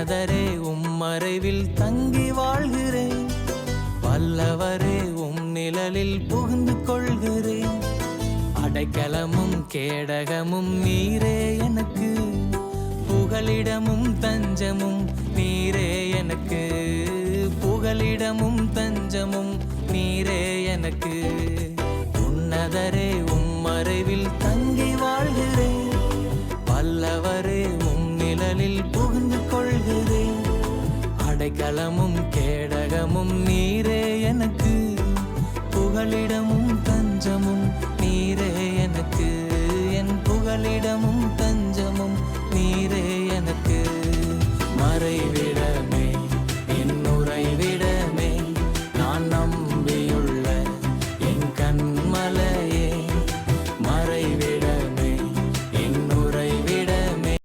உன்னதரே மறைவில் தங்கி வாழ்கிறேன். வல்லவரே நிழலில் புகுந்து கொள்கிறேன். அடைக்கலமும் கேடகமும் நீரே எனக்கு, புகலிடமும் தஞ்சமும் நீரே எனக்கு, புகலிடமும் தஞ்சமும் நீரே எனக்கு. உன்னதரே மறைவில் தங்கி வாழ்கிறேன். வல்லவரே நிழலில் புகுந்து கொள்கிறேன். அடைக்கலமும் கேடகமும் நீரே எனக்கு, புகலிடமும் தஞ்சமும் நீரே எனக்கு, என் புகலிடமும்